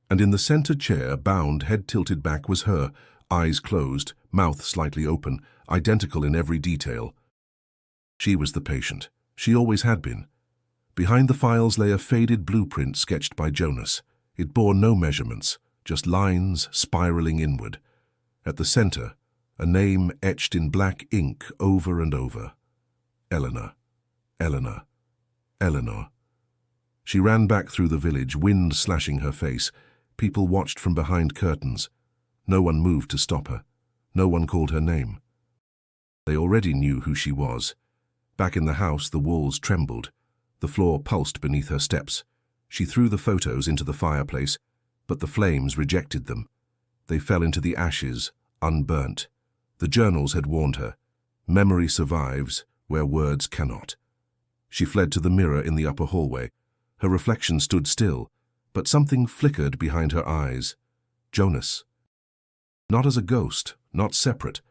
And in the center chair, bound, head tilted back, was her, eyes closed, mouth slightly open, identical in every detail. She was the patient. She always had been. Behind the files lay a faded blueprint sketched by Jonas. It bore no measurements, just lines spiraling inward. At the center, a name etched in black ink over and over. Eleanor. Eleanor. Eleanor. She ran back through the village, wind slashing her face. People watched from behind curtains. No one moved to stop her. No one called her name. They already knew who she was. Back in the house, the walls trembled. The floor pulsed beneath her steps. She threw the photos into the fireplace, but the flames rejected them. They fell into the ashes, unburnt. The journals had warned her. Memory survives where words cannot. She fled to the mirror in the upper hallway. Her reflection stood still, but something flickered behind her eyes. Jonas. Not as a ghost, not separate,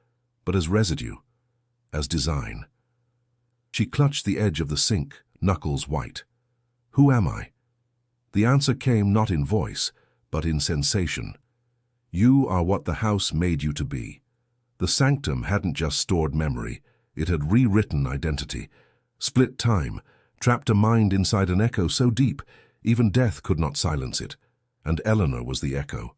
but as residue, as design. She clutched the edge of the sink, knuckles white. Who am I? The answer came not in voice, but in sensation. You are what the house made you to be. The sanctum hadn't just stored memory, it had rewritten identity, split time, trapped a mind inside an echo so deep, even death could not silence it, and Eleanor was the echo.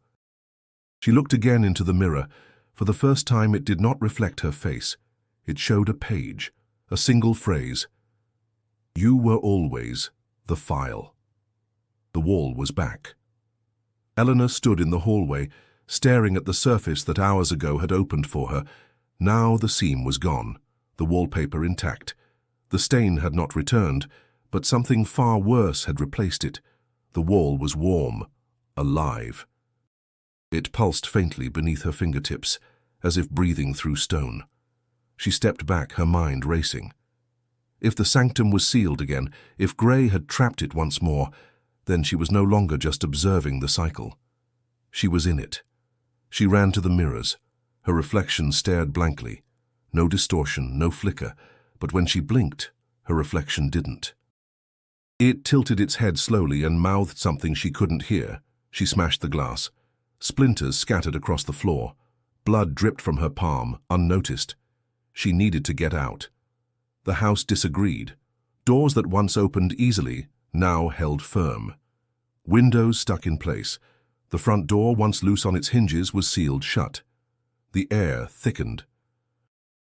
She looked again into the mirror. For the first time it did not reflect her face. It showed a page, a single phrase. You were always the file. The wall was back. Eleanor stood in the hallway, staring at the surface that hours ago had opened for her. Now the seam was gone, the wallpaper intact. The stain had not returned, but something far worse had replaced it. The wall was warm, alive. It pulsed faintly beneath her fingertips, as if breathing through stone. She stepped back, her mind racing. If the sanctum was sealed again, if Gray had trapped it once more, then she was no longer just observing the cycle. She was in it. She ran to the mirrors. Her reflection stared blankly. No distortion, no flicker, but when she blinked, her reflection didn't. It tilted its head slowly and mouthed something she couldn't hear. She smashed the glass. Splinters scattered across the floor. Blood dripped from her palm, unnoticed. She needed to get out. The house disagreed. Doors that once opened easily now held firm. Windows stuck in place. The front door, once loose on its hinges, was sealed shut. The air thickened.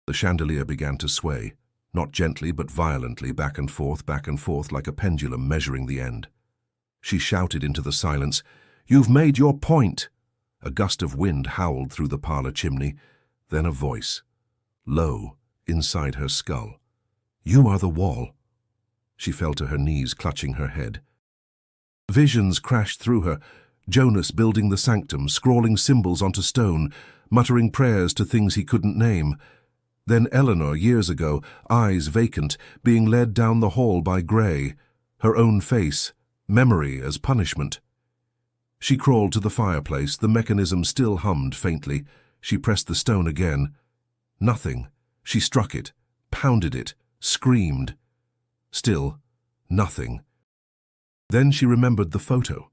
The chandelier began to sway, not gently but violently, back and forth, like a pendulum measuring the end. She shouted into the silence, "You've made your point!" A gust of wind howled through the parlor chimney, then a voice, low, inside her skull. "You are the wall." She fell to her knees, clutching her head. Visions crashed through her. Jonas building the sanctum, scrawling symbols onto stone, muttering prayers to things he couldn't name. Then Eleanor, years ago, eyes vacant, being led down the hall by Gray, her own face, memory as punishment. She crawled to the fireplace, the mechanism still hummed faintly. She pressed the stone again. Nothing. She struck it, pounded it, screamed. Still, nothing. Then she remembered the photo,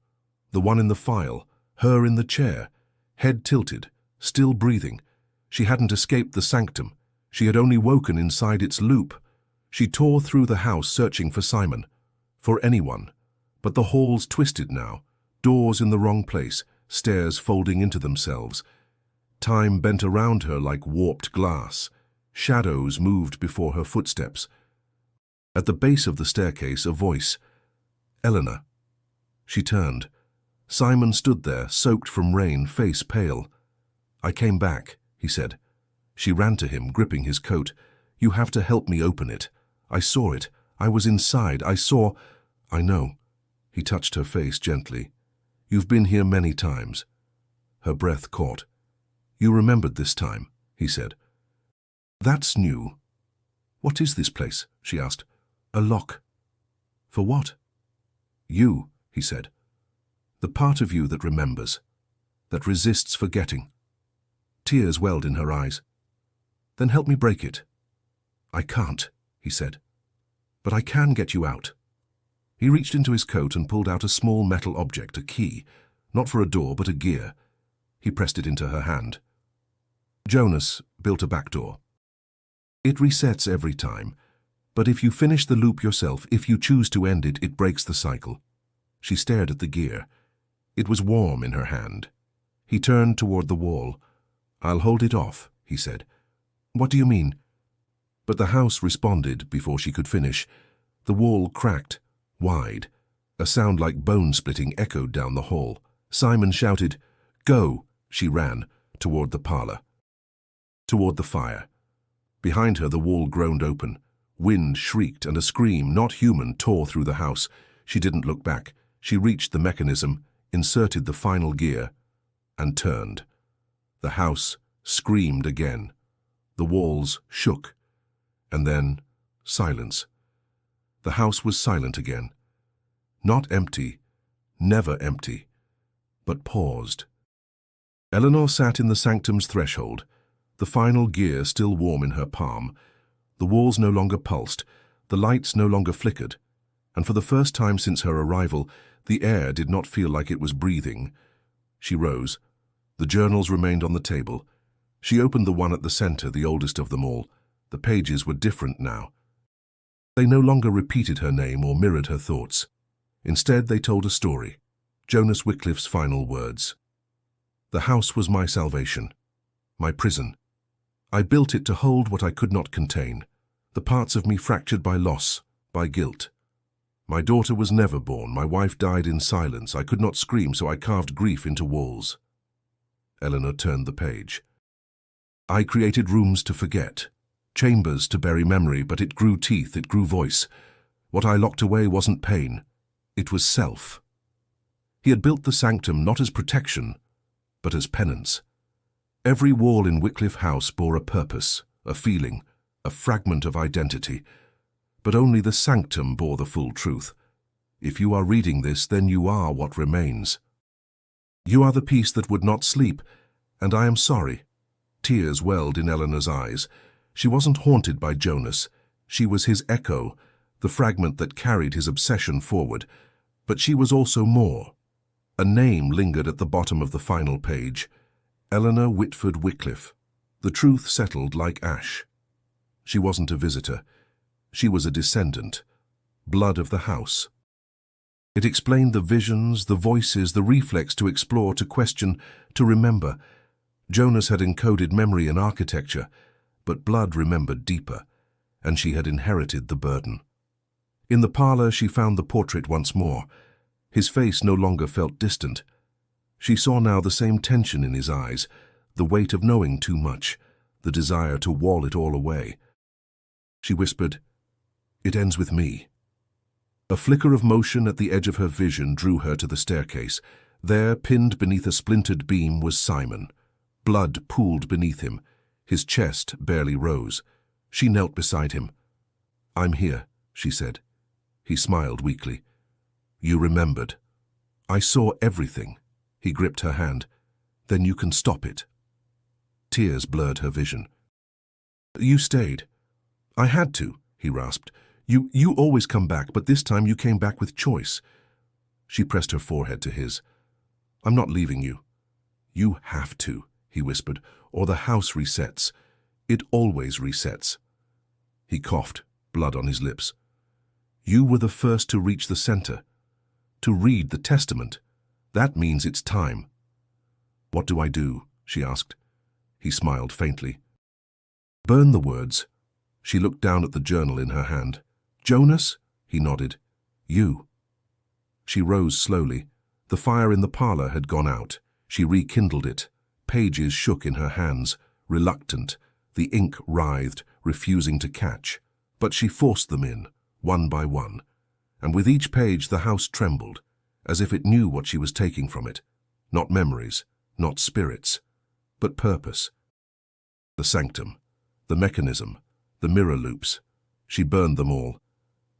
the one in the file, her in the chair, head tilted, still breathing. She hadn't escaped the sanctum. She had only woken inside its loop. She tore through the house searching for Simon, for anyone. But the halls twisted now, doors in the wrong place, stairs folding into themselves. Time bent around her like warped glass. Shadows moved before her footsteps. At the base of the staircase, a voice. "Eleanor." She turned. Simon stood there, soaked from rain, face pale. "I came back," he said. She ran to him, gripping his coat. "You have to help me open it. I saw it. I was inside. I saw—" "I know." He touched her face gently. "You've been here many times." Her breath caught. "You remembered this time," he said. "That's new." "What is this place?" she asked. "A lock." "For what?" "You," he said. "The part of you that remembers, that resists forgetting." Tears welled in her eyes. "Then help me break it." "I can't," he said. "But I can get you out." He reached into his coat and pulled out a small metal object, a key, not for a door but a gear. He pressed it into her hand. Jonas built a back door. "It resets every time, but if you finish the loop yourself, if you choose to end it, it breaks the cycle." She stared at the gear. It was warm in her hand. He turned toward the wall. "I'll hold it off," he said. "What do you mean?" But the house responded before she could finish. The wall cracked, wide. A sound like bone-splitting echoed down the hall. Simon shouted, "Go!" She ran toward the parlor, toward the fire. Behind her, the wall groaned open. Wind shrieked, and a scream, not human, tore through the house. She didn't look back. She reached the mechanism, inserted the final gear, and turned. The house screamed again. The walls shook. And then, silence. The house was silent again. Not empty, never empty, but paused. Eleanor sat in the sanctum's threshold, the final gear still warm in her palm. The walls no longer pulsed, the lights no longer flickered, and for the first time since her arrival, the air did not feel like it was breathing. She rose. The journals remained on the table. She opened the one at the center, the oldest of them all. The pages were different now. They no longer repeated her name or mirrored her thoughts. Instead, they told a story. Jonas Wycliffe's final words. "The house was my salvation, my prison. I built it to hold what I could not contain, the parts of me fractured by loss, by guilt. My daughter was never born. My wife died in silence. I could not scream, so I carved grief into walls." Eleanor turned the page. "I created rooms to forget, chambers to bury memory, but it grew teeth, it grew voice. What I locked away wasn't pain. It was self." He had built the sanctum not as protection, but as penance. Every wall in Wycliffe House bore a purpose, a feeling, a fragment of identity. But only the sanctum bore the full truth. If you are reading this, then you are what remains. You are the peace that would not sleep, and I am sorry. Tears welled in Eleanor's eyes. She wasn't haunted by Jonas. She was his echo, the fragment that carried his obsession forward. But she was also more. A name lingered at the bottom of the final page. Eleanor Whitford Wycliffe. The truth settled like ash. She wasn't a visitor. She was a descendant, blood of the house. It explained the visions, the voices, the reflex to explore, to question, to remember. Jonas had encoded memory in architecture, but blood remembered deeper, and she had inherited the burden. In the parlor, she found the portrait once more. His face no longer felt distant. She saw now the same tension in his eyes, the weight of knowing too much, the desire to wall it all away. She whispered, "It ends with me." A flicker of motion at the edge of her vision drew her to the staircase. There, pinned beneath a splintered beam, was Simon. Blood pooled beneath him. His chest barely rose. She knelt beside him. "I'm here," she said. He smiled weakly. "You remembered." "I saw everything." He gripped her hand. "Then you can stop it." Tears blurred her vision. "You stayed." "I had to," he rasped. You always come back, but this time you came back with choice." She pressed her forehead to his. "I'm not leaving you." "You have to," he whispered, "or the house resets. It always resets." He coughed, blood on his lips. "You were the first to reach the center, to read the testament. That means it's time." "What do I do?" she asked. He smiled faintly. "Burn the words." She looked down at the journal in her hand. "Jonas?" He nodded. "You." She rose slowly. The fire in the parlor had gone out. She rekindled it. Pages shook in her hands, reluctant, The ink writhed, refusing to catch, but she forced them in, one by one, and with each page the house trembled, as if it knew what she was taking from it. Not memories, not spirits, but purpose. The sanctum, the mechanism, the mirror loops. She burned them all.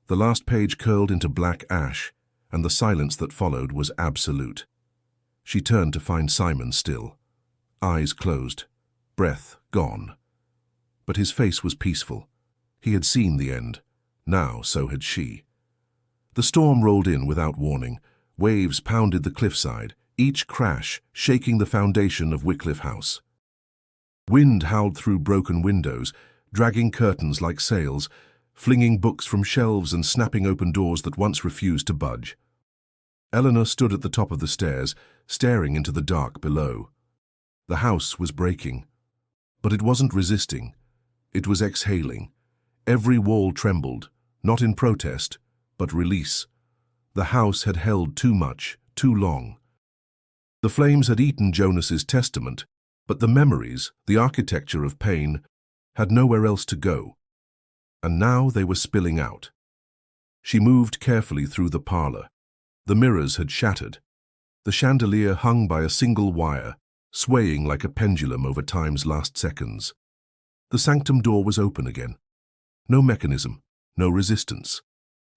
The last page curled into black ash, and the silence that followed was absolute. She turned to find Simon still, eyes closed, breath gone. But his face was peaceful. He had seen the end. Now so had she. The storm rolled in without warning. Waves pounded the cliffside, each crash shaking the foundation of Wycliffe House. Wind howled through broken windows, dragging curtains like sails, flinging books from shelves and snapping open doors that once refused to budge. Eleanor stood at the top of the stairs, staring into the dark below. The house was breaking. But it wasn't resisting. It was exhaling. Every wall trembled, not in protest, but release. The house had held too much, too long. The flames had eaten Jonas's testament, but the memories, the architecture of pain, had nowhere else to go. And now they were spilling out. She moved carefully through the parlor. The mirrors had shattered. The chandelier hung by a single wire, swaying like a pendulum over time's last seconds. The sanctum door was open again. No mechanism, no resistance,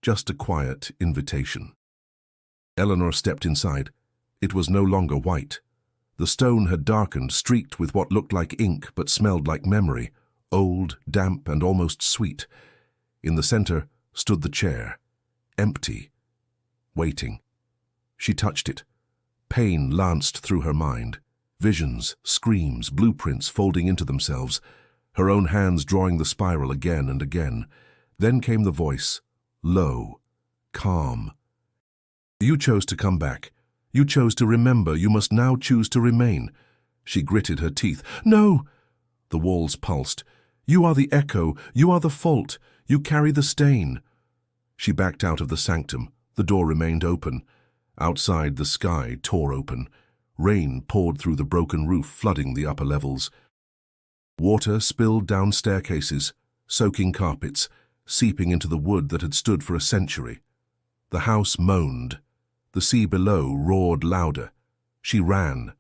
just a quiet invitation. Eleanor stepped inside. It was no longer white. The stone had darkened, streaked with what looked like ink but smelled like memory, old, damp, and almost sweet. In the center stood the chair, empty, waiting. She touched it. Pain lanced through her mind. Visions, screams, blueprints folding into themselves, her own hands drawing the spiral again and again. Then came the voice, low, calm. You chose to come back. You chose to remember. You must now choose to remain. She gritted her teeth. No! The walls pulsed. You are the echo. You are the fault. You carry the stain. She backed out of the sanctum. The door remained open. Outside, the sky tore open. Rain poured through the broken roof, flooding the upper levels. Water spilled down staircases, soaking carpets, seeping into the wood that had stood for a century. The house moaned. The sea below roared louder. She ran.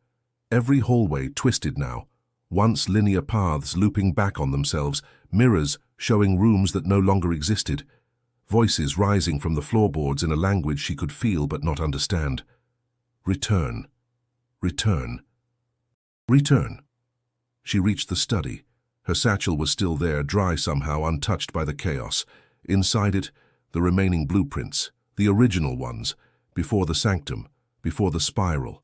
Every hallway twisted now, once linear paths looping back on themselves, mirrors showing rooms that no longer existed, voices rising from the floorboards in a language she could feel but not understand. Return. Return. Return. She reached the study. Her satchel was still there, dry somehow, untouched by the chaos. Inside it, the remaining blueprints, the original ones, before the sanctum, before the spiral.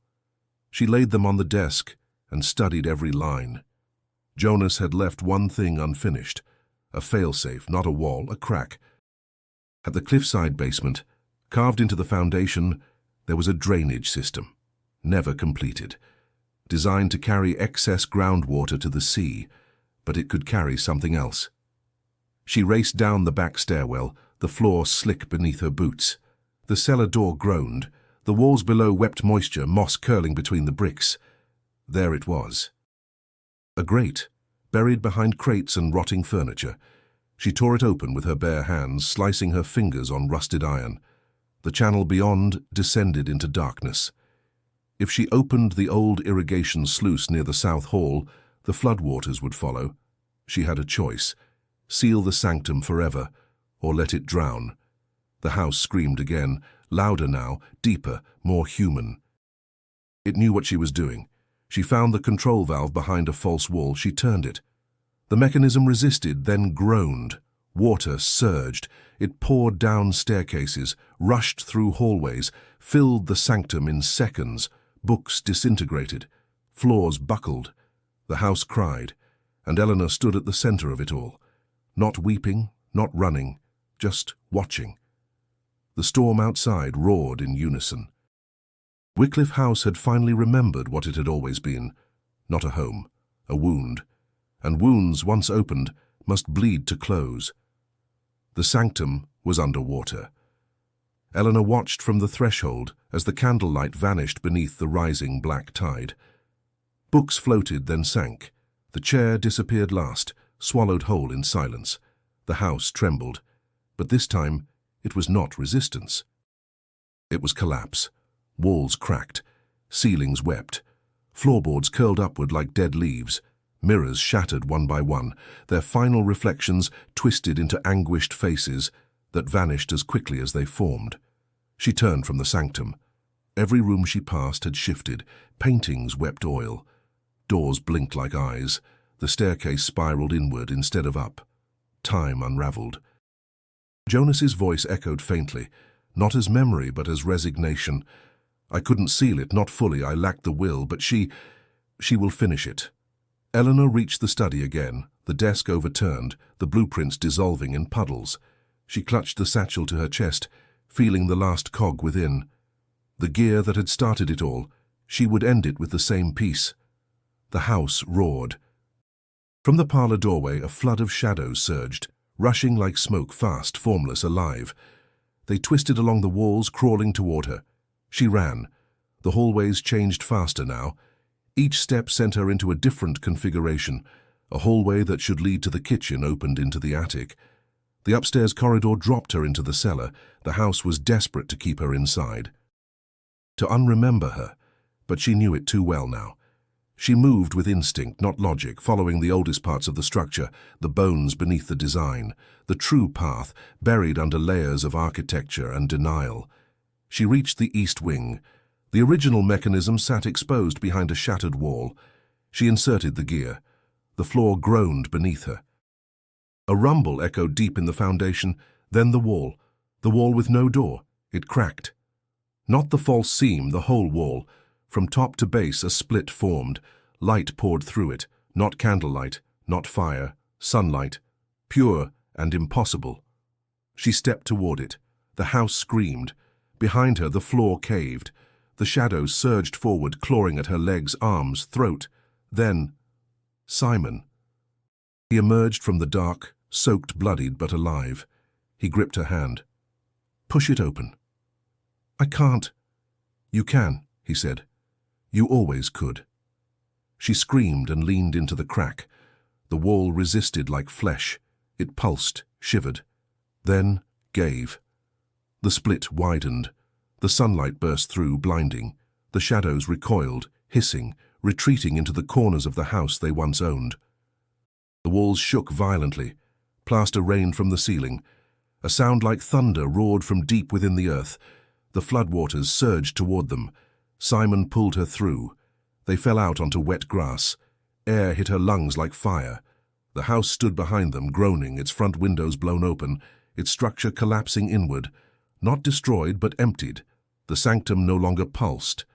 She laid them on the desk and studied every line. Jonas had left one thing unfinished, a failsafe, not a wall, a crack. At the cliffside basement, carved into the foundation, there was a drainage system, never completed, designed to carry excess groundwater to the sea, but it could carry something else. She raced down the back stairwell, the floor slick beneath her boots. The cellar door groaned. The walls below wept moisture, moss curling between the bricks. There it was. A grate, buried behind crates and rotting furniture. She tore it open with her bare hands, slicing her fingers on rusted iron. The channel beyond descended into darkness. If she opened the old irrigation sluice near the south hall, the floodwaters would follow. She had a choice: seal the sanctum forever, or let it drown. The house screamed again, louder now, deeper, more human. It knew what she was doing. She found the control valve behind a false wall. She turned it. The mechanism resisted, then groaned. Water surged. It poured down staircases, rushed through hallways, filled the sanctum in seconds. Books disintegrated. Floors buckled. The house cried, and Eleanor stood at the center of it all. Not weeping, not running, just watching. The storm outside roared in unison. Wycliffe House had finally remembered what it had always been. Not a home, a wound. And wounds, once opened, must bleed to close. The sanctum was under water. Eleanor watched from the threshold as the candlelight vanished beneath the rising black tide. Books floated, then sank. The chair disappeared last, swallowed whole in silence. The house trembled, but this time it was not resistance. It was collapse. Walls cracked, ceilings wept, floorboards curled upward like dead leaves, mirrors shattered one by one, their final reflections twisted into anguished faces that vanished as quickly as they formed. She turned from the sanctum. Every room she passed had shifted, paintings wept oil, doors blinked like eyes, the staircase spiraled inward instead of up. Time unraveled. Jonas's voice echoed faintly, not as memory but as resignation. I couldn't seal it, not fully, I lacked the will, but she will finish it. Eleanor reached the study again, the desk overturned, the blueprints dissolving in puddles. She clutched the satchel to her chest, feeling the last cog within. The gear that had started it all, she would end it with the same piece. The house roared. From the parlor doorway a flood of shadows surged, rushing like smoke, fast, formless, alive. They twisted along the walls, crawling toward her. She ran. The hallways changed faster now. Each step sent her into a different configuration. A hallway that should lead to the kitchen opened into the attic. The upstairs corridor dropped her into the cellar. The house was desperate to keep her inside. To unremember her, but she knew it too well now. She moved with instinct, not logic, following the oldest parts of the structure, the bones beneath the design, the true path, buried under layers of architecture and denial. She reached the east wing. The original mechanism sat exposed behind a shattered wall. She inserted the gear. The floor groaned beneath her. A rumble echoed deep in the foundation, then the wall with no door. It cracked. Not the false seam, the whole wall. From top to base a split formed. Light poured through it, not candlelight, not fire, sunlight, pure and impossible. She stepped toward it. The house screamed. Behind her the floor caved. The shadows surged forward, clawing at her legs, arms, throat. Then, Simon. He emerged from the dark, soaked, bloodied, but alive. He gripped her hand. "Push it open." "I can't." "You can," he said. "You always could." She screamed and leaned into the crack. The wall resisted like flesh. It pulsed, shivered, then gave. The split widened. The sunlight burst through, blinding. The shadows recoiled, hissing, retreating into the corners of the house they once owned. The walls shook violently. Plaster rained from the ceiling. A sound like thunder roared from deep within the earth. The floodwaters surged toward them. Simon pulled her through. They fell out onto wet grass. Air hit her lungs like fire. The house stood behind them, groaning, its front windows blown open, its structure collapsing inward. Not destroyed, but emptied. The sanctum no longer pulsed.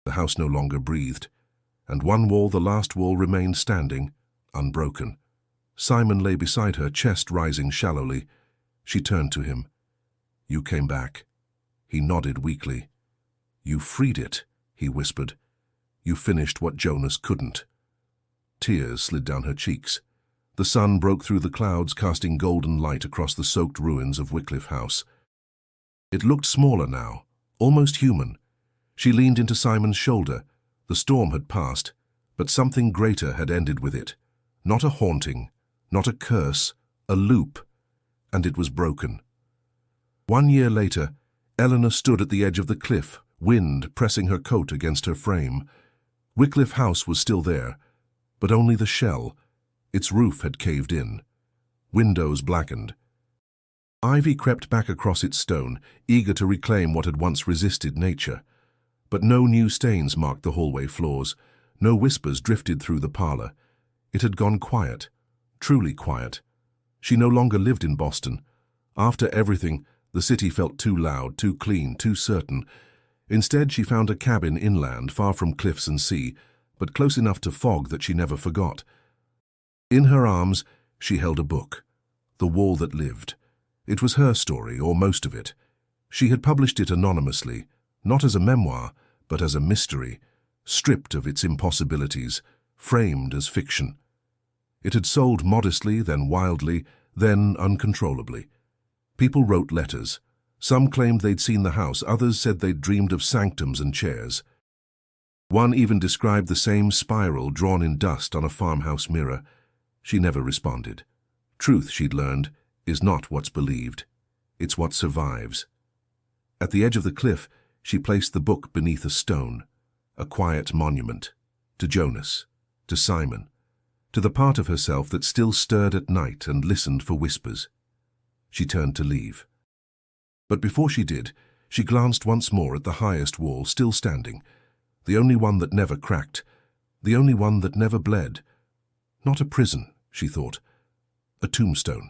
The house no longer breathed. And one wall, the last wall, remained standing, unbroken. Simon lay beside her, chest rising shallowly. She turned to him. "You came back." He nodded weakly. "You freed it," he whispered. "You finished what Jonas couldn't." Tears slid down her cheeks. The sun broke through the clouds, casting golden light across the soaked ruins of Wycliffe House. It looked smaller now, almost human. She leaned into Simon's shoulder. The storm had passed, but something greater had ended with it. Not a haunting, not a curse, a loop, and it was broken. 1 year later, Eleanor stood at the edge of the cliff, wind pressing her coat against her frame. Wycliffe House was still there, but only the shell. Its roof had caved in. Windows blackened. Ivy crept back across its stone, eager to reclaim what had once resisted nature. But no new stains marked the hallway floors. No whispers drifted through the parlor. It had gone quiet, truly quiet. She no longer lived in Boston. After everything, the city felt too loud, too clean, too certain. Instead, she found a cabin inland, far from cliffs and sea, but close enough to fog that she never forgot. In her arms, she held a book, The Wall That Lived. It was her story, or most of it. She had published it anonymously, not as a memoir, but as a mystery, stripped of its impossibilities, framed as fiction. It had sold modestly, then wildly, then uncontrollably. People wrote letters. Some claimed they'd seen the house, others said they'd dreamed of sanctums and chairs. One even described the same spiral drawn in dust on a farmhouse mirror. She never responded. Truth, she'd learned, is not what's believed. It's what survives. At the edge of the cliff, she placed the book beneath a stone, a quiet monument, to Jonas, to Simon, to the part of herself that still stirred at night and listened for whispers. She turned to leave. But before she did, she glanced once more at the highest wall still standing, the only one that never cracked, the only one that never bled. Not a prison, she thought, a tombstone.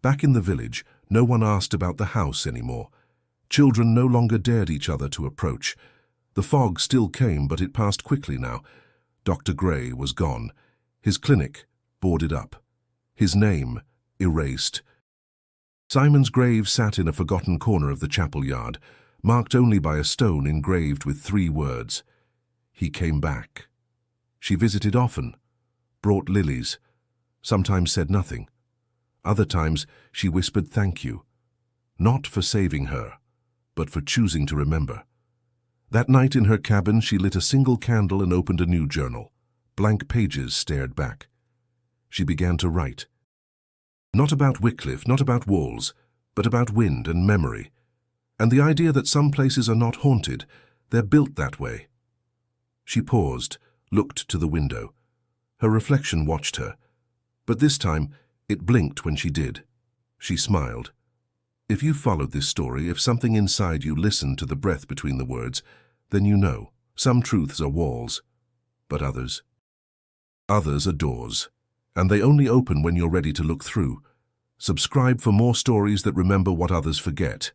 Back in the village, no one asked about the house anymore. Children no longer dared each other to approach. The fog still came, but it passed quickly now. Dr. Gray was gone, his clinic boarded up, his name erased. Simon's grave sat in a forgotten corner of the chapel yard, marked only by a stone engraved with 3 words. He came back. She visited often, brought lilies, sometimes said nothing. Other times she whispered thank you, not for saving her, but for choosing to remember. That night in her cabin she lit a single candle and opened a new journal. Blank pages stared back. She began to write. Not about Wycliffe, not about walls, but about wind and memory, and the idea that some places are not haunted, they're built that way. She paused, looked to the window. Her reflection watched her, but this time it blinked when she did. She smiled. If you followed this story, if something inside you listened to the breath between the words, then you know, some truths are walls, but others are doors, and they only open when you're ready to look through. Subscribe for more stories that remember what others forget.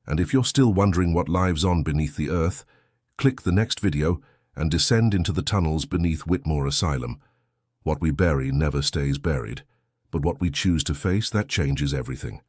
And if you're still wondering what lives on beneath the earth, click the next video and descend into the tunnels beneath Whitmore Asylum. What we bury never stays buried, but what we choose to face, that changes everything.